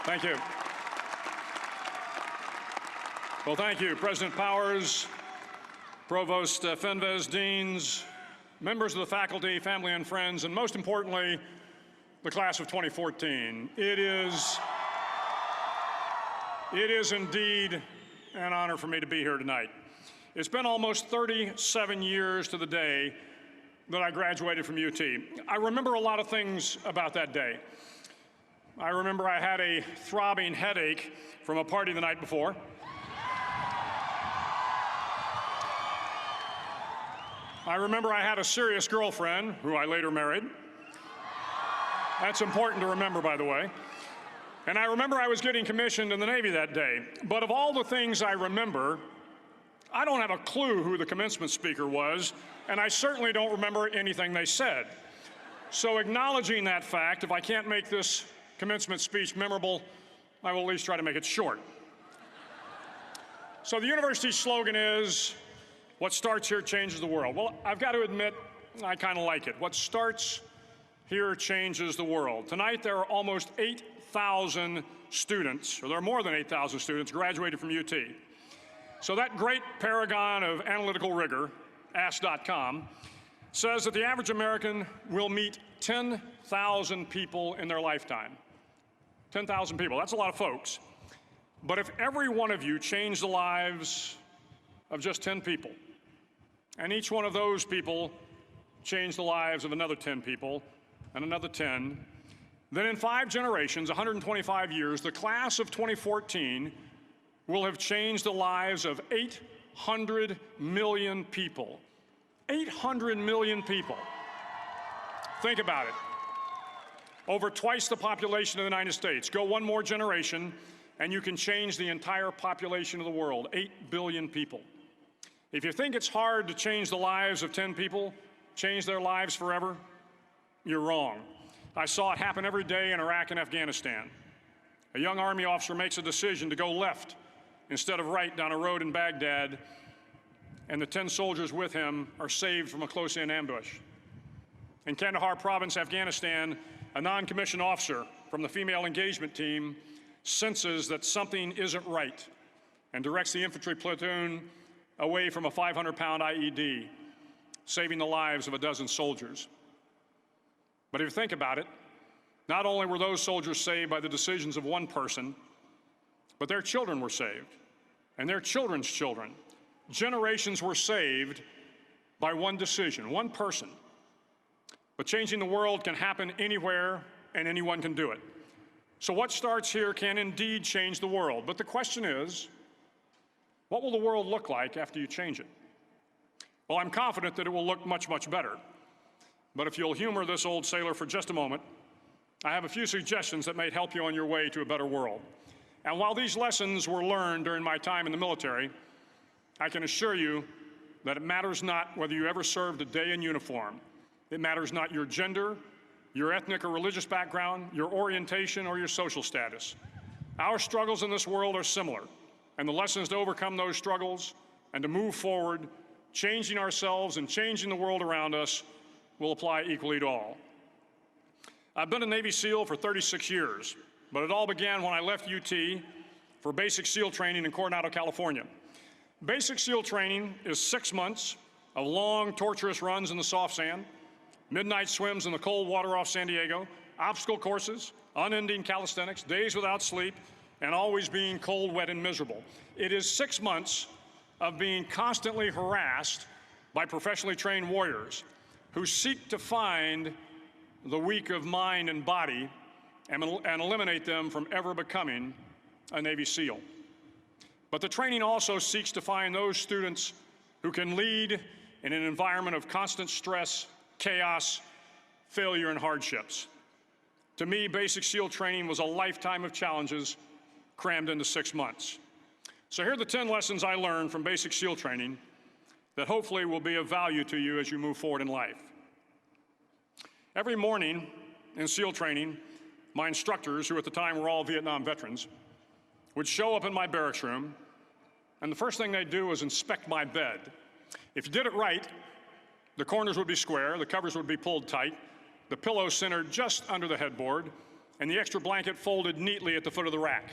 Thank you. Well, thank you, President Powers, Provost Fenves, deans, members of the faculty, family and friends, and most importantly, the class of 2014. It is indeed an honor for me to be here tonight. It's been almost 37 years to the day that I graduated from UT. I remember a lot of things about that day. I remember I had a throbbing headache from a party the night before. I remember I had a serious girlfriend, who I later married. That's important to remember, by the way. And I remember I was getting commissioned in the Navy that day. But of all the things I remember, I don't have a clue who the commencement speaker was, and I certainly don't remember anything they said. So acknowledging that fact, if I can't make this commencement speech memorable, I will at least try to make it short. So the university's slogan is, "What starts here changes the world." Well, I've got to admit, I kind of like it. What starts here changes the world. Tonight, there are almost 8,000 students, or there are more than 8,000 students graduated from UT. So that great paragon of analytical rigor, Ask.com, says that the average American will meet 10,000 people in their lifetime. 10,000 people, that's a lot of folks. But if every one of you changed the lives of just 10 people, and each one of those people changed the lives of another 10 people, and another 10, then in 5 generations, 125 years, the class of 2014 will have changed the lives of 800 million people. 800 million people. Think about it. Over twice the population of the United States. Go one more generation, and you can change the entire population of the world, 8 billion people. If you think it's hard to change the lives of 10 people, change their lives forever, you're wrong. I saw it happen every day in Iraq and Afghanistan. A young Army officer makes a decision to go left instead of right down a road in Baghdad, and the 10 soldiers with him are saved from a close-in ambush. In Kandahar province, Afghanistan, a non-commissioned officer from the female engagement team senses that something isn't right and directs the infantry platoon away from a 500-pound IED, saving the lives of a dozen soldiers. But if you think about it, not only were those soldiers saved by the decisions of one person, but their children were saved, and their children's children. Generations were saved by one decision, one person. But changing the world can happen anywhere, and anyone can do it. So what starts here can indeed change the world. But the question is, what will the world look like after you change it? Well, I'm confident that it will look much, much better. But if you'll humor this old sailor for just a moment, I have a few suggestions that may help you on your way to a better world. And while these lessons were learned during my time in the military, I can assure you that it matters not whether you ever served a day in uniform. It matters not your gender, your ethnic or religious background, your orientation, or your social status. Our struggles in this world are similar, and the lessons to overcome those struggles and to move forward, changing ourselves and changing the world around us, will apply equally to all. I've been a Navy SEAL for 36 years, but it all began when I left UT for basic SEAL training in Coronado, California. Basic SEAL training is 6 months of long, torturous runs in the soft sand, midnight swims in the cold water off San Diego, obstacle courses, unending calisthenics, days without sleep, and always being cold, wet, and miserable. It is 6 months of being constantly harassed by professionally trained warriors who seek to find the weak of mind and body and eliminate them from ever becoming a Navy SEAL. But the training also seeks to find those students who can lead in an environment of constant stress, chaos, failure, and hardships. To me, basic SEAL training was a lifetime of challenges crammed into 6 months. So here are the 10 lessons I learned from basic SEAL training that hopefully will be of value to you as you move forward in life. Every morning in SEAL training, my instructors, who at the time were all Vietnam veterans, would show up in my barracks room, and the first thing they'd do was inspect my bed. If you did it right, the corners would be square, the covers would be pulled tight, the pillow centered just under the headboard, and the extra blanket folded neatly at the foot of the rack.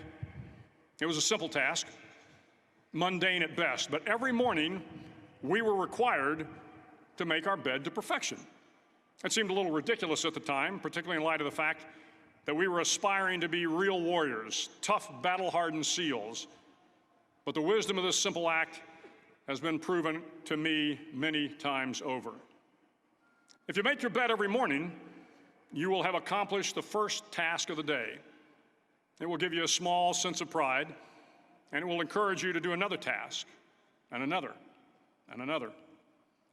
It was a simple task, mundane at best, but every morning we were required to make our bed to perfection. It seemed a little ridiculous at the time, particularly in light of the fact that we were aspiring to be real warriors, tough, battle-hardened SEALs. But the wisdom of this simple act has been proven to me many times over. If you make your bed every morning, you will have accomplished the first task of the day. It will give you a small sense of pride, and it will encourage you to do another task, and another, and another.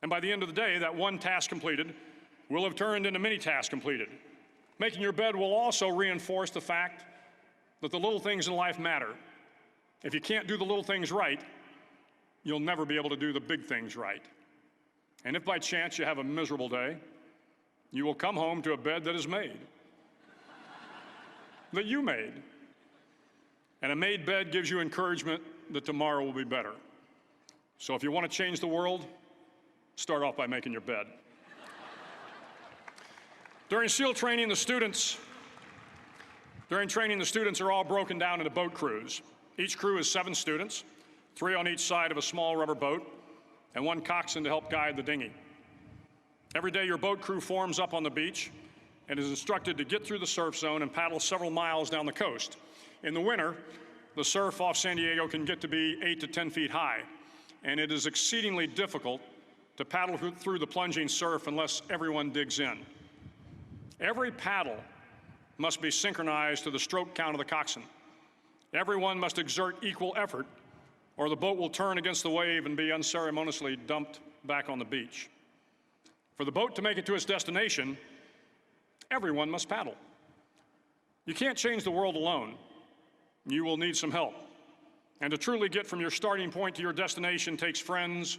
And by the end of the day, that one task completed will have turned into many tasks completed. Making your bed will also reinforce the fact that the little things in life matter. If you can't do the little things right, you'll never be able to do the big things right. And if by chance you have a miserable day, you will come home to a bed that is made, that you made. And a made bed gives you encouragement that tomorrow will be better. So if you want to change the world, start off by making your bed. During SEAL training, the students are all broken down into boat crews. Each crew is 7 students, 3 on each side of a small rubber boat, and 1 coxswain to help guide the dinghy. Every day, your boat crew forms up on the beach and is instructed to get through the surf zone and paddle several miles down the coast. In the winter, the surf off San Diego can get to be 8 to 10 feet high, and it is exceedingly difficult to paddle through the plunging surf unless everyone digs in. Every paddle must be synchronized to the stroke count of the coxswain. Everyone must exert equal effort, or the boat will turn against the wave and be unceremoniously dumped back on the beach. For the boat to make it to its destination, everyone must paddle. You can't change the world alone. You will need some help. And to truly get from your starting point to your destination takes friends,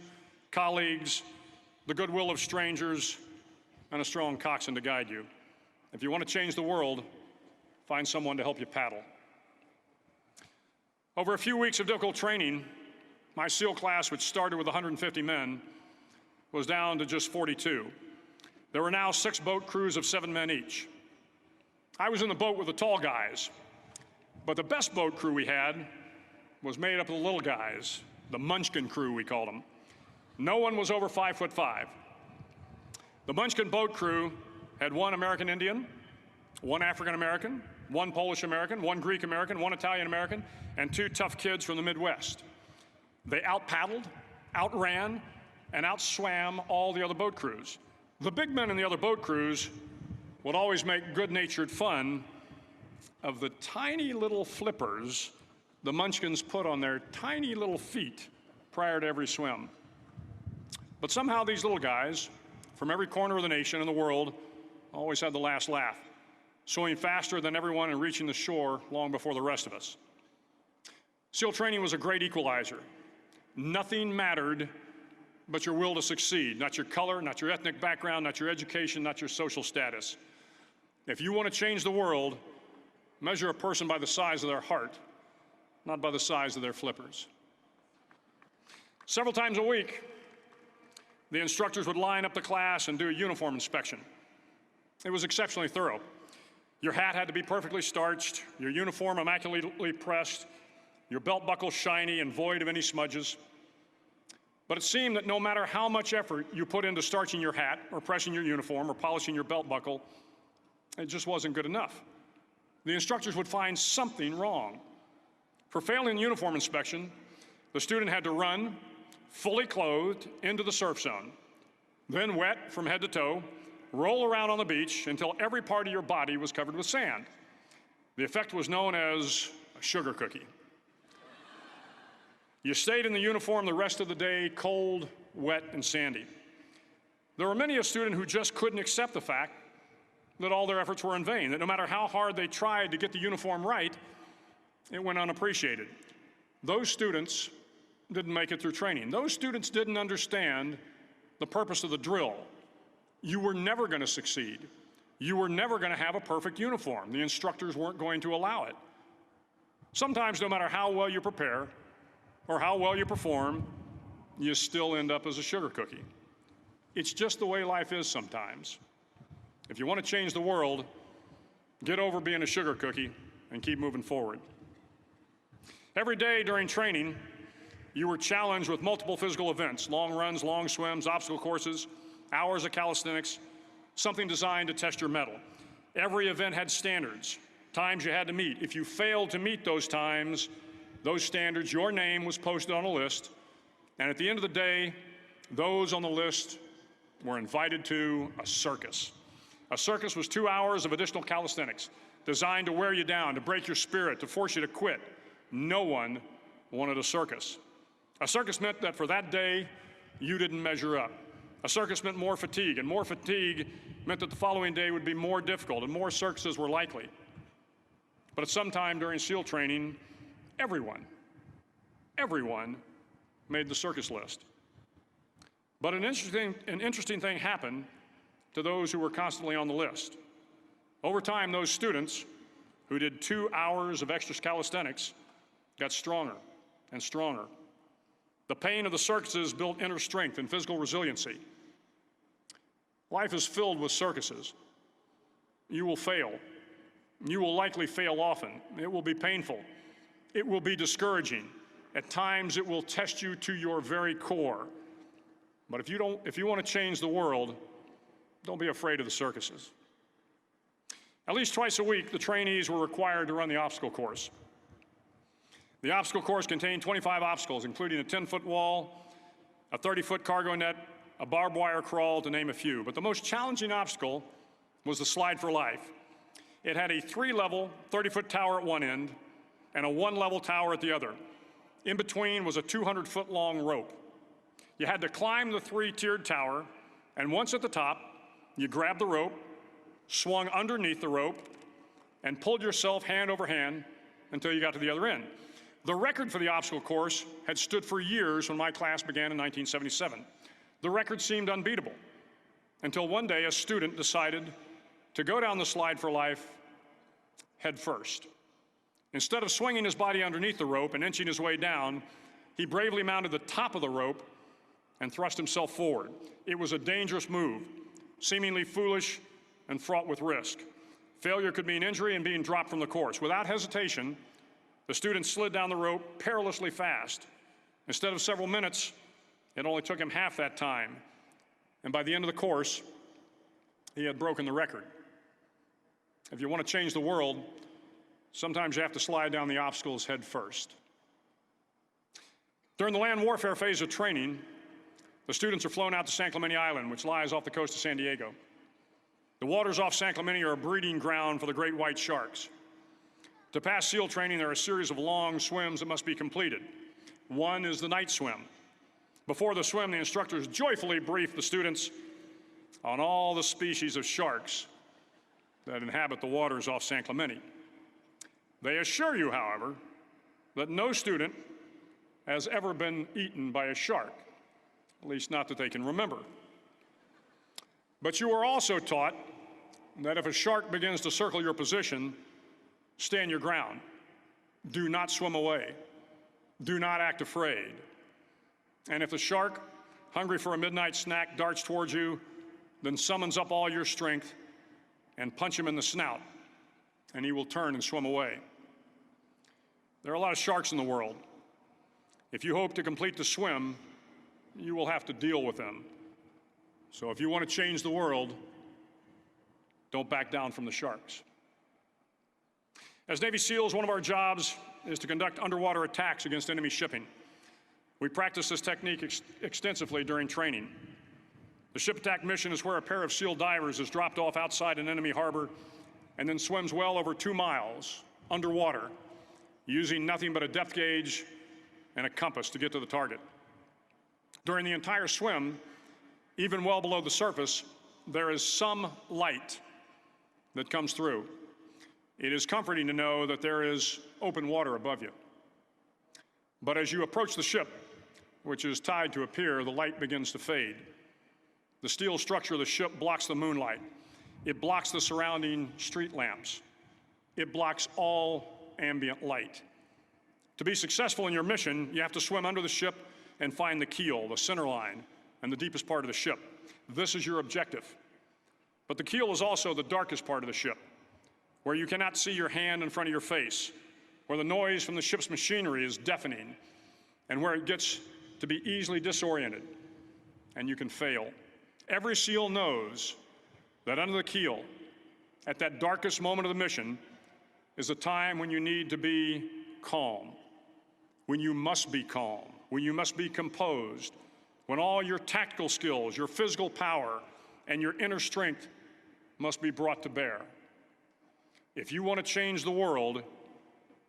colleagues, the goodwill of strangers, and a strong coxswain to guide you. If you want to change the world, find someone to help you paddle. Over a few weeks of difficult training, my SEAL class, which started with 150 men, was down to just 42. There were now 6 boat crews of 7 men each. I was in the boat with the tall guys, but the best boat crew we had was made up of the little guys, the Munchkin crew, we called them. No one was over 5'5". The Munchkin boat crew had 1 American Indian, 1 African American, 1 Polish American, 1 Greek American, 1 Italian American, and 2 tough kids from the Midwest. They out-paddled, outran, and outswam all the other boat crews. The big men in the other boat crews would always make good-natured fun of the tiny little flippers the Munchkins put on their tiny little feet prior to every swim. But somehow these little guys from every corner of the nation and the world always had the last laugh, swimming faster than everyone and reaching the shore long before the rest of us. SEAL training was a great equalizer. Nothing mattered but your will to succeed, not your color, not your ethnic background, not your education, not your social status. If you want to change the world, measure a person by the size of their heart, not by the size of their flippers. Several times a week, the instructors would line up the class and do a uniform inspection. It was exceptionally thorough. Your hat had to be perfectly starched, your uniform immaculately pressed, your belt buckle shiny and void of any smudges. But it seemed that no matter how much effort you put into starching your hat or pressing your uniform or polishing your belt buckle, it just wasn't good enough. The instructors would find something wrong. For failing the uniform inspection, the student had to run, fully clothed, into the surf zone, then wet from head to toe, roll around on the beach until every part of your body was covered with sand. The effect was known as a sugar cookie. You stayed in the uniform the rest of the day, cold, wet, and sandy. There were many a student who just couldn't accept the fact that all their efforts were in vain, that no matter how hard they tried to get the uniform right, it went unappreciated. Those students didn't make it through training. Those students didn't understand the purpose of the drill. You were never going to succeed. You were never going to have a perfect uniform. The instructors weren't going to allow it. Sometimes, no matter how well you prepare or how well you perform, you still end up as a sugar cookie. It's just the way life is sometimes. If you want to change the world, Get over being a sugar cookie and keep moving forward. Every day during training, you were challenged with multiple physical events: long runs, long swims, obstacle courses, hours of calisthenics, something designed to test your mettle. Every event had standards, times you had to meet. If you failed to meet those times, those standards, your name was posted on a list, and at the end of the day, those on the list were invited to a circus. A circus was 2 hours of additional calisthenics, designed to wear you down, to break your spirit, to force you to quit. No one wanted a circus. A circus meant that for that day, you didn't measure up. A circus meant more fatigue, and more fatigue meant that the following day would be more difficult, and more circuses were likely. But at some time during SEAL training, everyone made the circus list. But an interesting thing happened to those who were constantly on the list. Over time, those students who did 2 hours of extra calisthenics got stronger and stronger. The pain of the circuses built inner strength and physical resiliency. Life is filled with circuses. You will fail. You will likely fail often. It will be painful. It will be discouraging. At times, it will test you to your very core. But if you want to change the world, don't be afraid of the circuses. At least twice a week, the trainees were required to run the obstacle course. The obstacle course contained 25 obstacles, including a 10-foot wall, a 30-foot cargo net, a barbed wire crawl, to name a few. But the most challenging obstacle was the slide for life. It had a 3-level, 30-foot tower at one end and a 1-level tower at the other. In between was a 200-foot-long rope. You had to climb the 3-tiered tower, and once at the top, you grabbed the rope, swung underneath the rope, and pulled yourself hand over hand until you got to the other end. The record for the obstacle course had stood for years when my class began in 1977. The record seemed unbeatable until one day a student decided to go down the slide for life head first. Instead of swinging his body underneath the rope and inching his way down, he bravely mounted the top of the rope and thrust himself forward. It was a dangerous move, seemingly foolish and fraught with risk. Failure could mean injury and being dropped from the course. Without hesitation, the student slid down the rope perilously fast. Instead of several minutes, it only took him half that time. And by the end of the course, he had broken the record. If you want to change the world, sometimes you have to slide down the obstacles head first. During the land warfare phase of training, the students are flown out to San Clemente Island, which lies off the coast of San Diego. The waters off San Clemente are a breeding ground for the great white sharks. To pass SEAL training, there are a series of long swims that must be completed. One is the night swim. Before the swim, the instructors joyfully brief the students on all the species of sharks that inhabit the waters off San Clemente. They assure you, however, that no student has ever been eaten by a shark, at least not that they can remember. But you are also taught that if a shark begins to circle your position, stand your ground. Do not swim away. Do not act afraid. And if the shark, hungry for a midnight snack, darts towards you, then summons up all your strength and punch him in the snout, and he will turn and swim away. There are a lot of sharks in the world. If you hope to complete the swim, you will have to deal with them. So if you want to change the world, don't back down from the sharks. As Navy SEALs, one of our jobs is to conduct underwater attacks against enemy shipping. We practice this technique extensively during training. The ship attack mission is where a pair of SEAL divers is dropped off outside an enemy harbor and then swims well over 2 miles underwater, using nothing but a depth gauge and a compass to get to the target. During the entire swim, even well below the surface, there is some light that comes through. It is comforting to know that there is open water above you. But as you approach the ship, which is tied to a pier, the light begins to fade. The steel structure of the ship blocks the moonlight. It blocks the surrounding street lamps. It blocks all ambient light. To be successful in your mission, you have to swim under the ship and find the keel, the center line, and the deepest part of the ship. This is your objective. But the keel is also the darkest part of the ship. where you cannot see your hand in front of your face, where the noise from the ship's machinery is deafening, and where it gets to be easily disoriented, and you can fail. Every SEAL knows that under the keel, at that darkest moment of the mission, is a time when you need to be calm, when you must be calm, when you must be composed, when all your tactical skills, your physical power, and your inner strength must be brought to bear. If you want to change the world,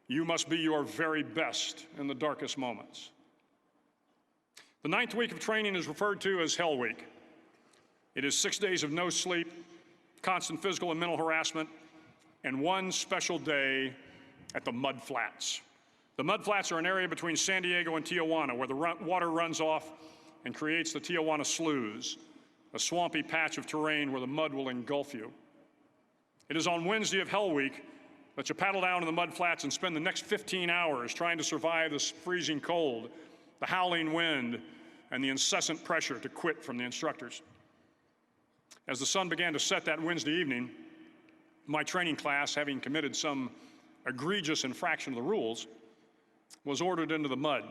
you must be your very best in the darkest moments. The 9th week of training is referred to as Hell Week. It is 6 days of no sleep, constant physical and mental harassment, and one special day at the Mud Flats. The Mud Flats are an area between San Diego and Tijuana where the water runs off and creates the Tijuana Sloughs, a swampy patch of terrain where the mud will engulf you. It is on Wednesday of Hell Week that you paddle down to the Mud Flats and spend the next 15 hours trying to survive this freezing cold, the howling wind, and the incessant pressure to quit from the instructors. As the sun began to set that Wednesday evening, my training class, having committed some egregious infraction of the rules, was ordered into the mud.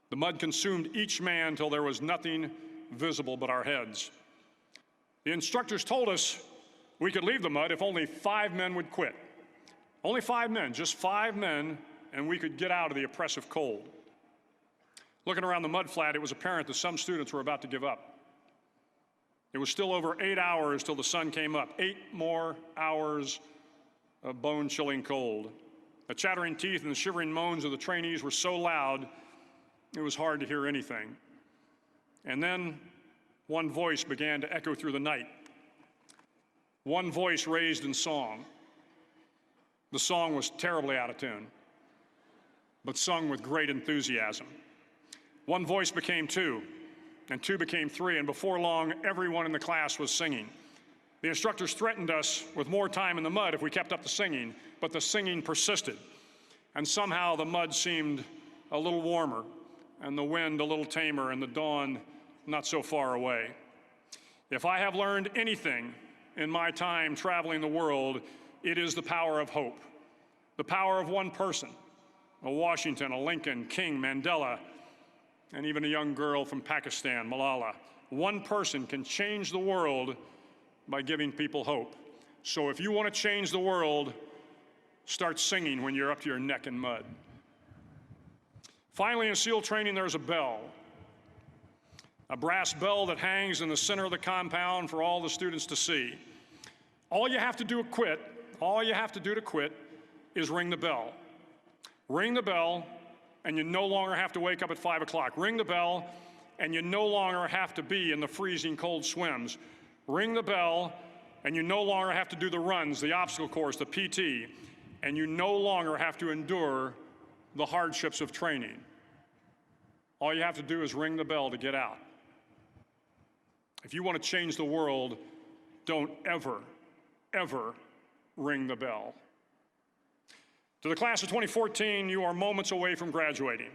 The mud consumed each man till there was nothing visible but our heads. The instructors told us we could leave the mud if only 5 men would quit. Only 5 men, just 5 men, and we could get out of the oppressive cold. Looking around the mud flat, it was apparent that some students were about to give up. It was still over 8 hours till the sun came up. 8 more hours of bone-chilling cold. The chattering teeth and the shivering moans of the trainees were so loud, it was hard to hear anything. And then one voice began to echo through the night. One voice raised in song. The song was terribly out of tune, but sung with great enthusiasm. One voice became 2, and 2 became 3, and before long, everyone in the class was singing. The instructors threatened us with more time in the mud if we kept up the singing, but the singing persisted. And somehow the mud seemed a little warmer, and the wind a little tamer, and the dawn not so far away. If I have learned anything in my time traveling the world, it is the power of hope. The power of one person, a Washington, a Lincoln, King, Mandela, and even a young girl from Pakistan, Malala. One person can change the world by giving people hope. So if you want to change the world, start singing when you're up to your neck in mud. Finally, in SEAL training, there's a bell. A brass bell that hangs in the center of the compound for all the students to see. All you have to do to quit is ring the bell. Ring the bell, and you no longer have to wake up at 5 o'clock. Ring the bell, and you no longer have to be in the freezing cold swims. Ring the bell, and you no longer have to do the runs, the obstacle course, the PT, and you no longer have to endure the hardships of training. All you have to do is ring the bell to get out. If you want to change the world, don't ever, ever ring the bell. To the class of 2014, you are moments away from graduating,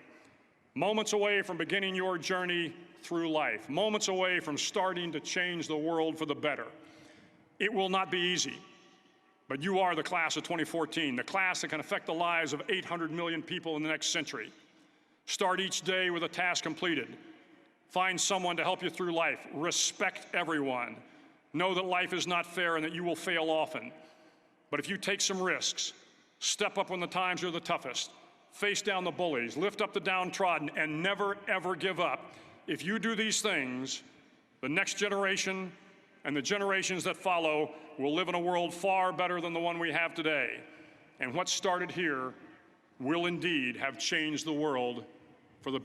moments away from beginning your journey through life, moments away from starting to change the world for the better. It will not be easy, but you are the class of 2014, the class that can affect the lives of 800 million people in the next century. Start each day with a task completed. Find someone to help you through life. Respect everyone. Know that life is not fair and that you will fail often. But if you take some risks, step up when the times are the toughest, face down the bullies, lift up the downtrodden, and never, ever give up. If you do these things, the next generation and the generations that follow will live in a world far better than the one we have today. And what started here will indeed have changed the world for the better.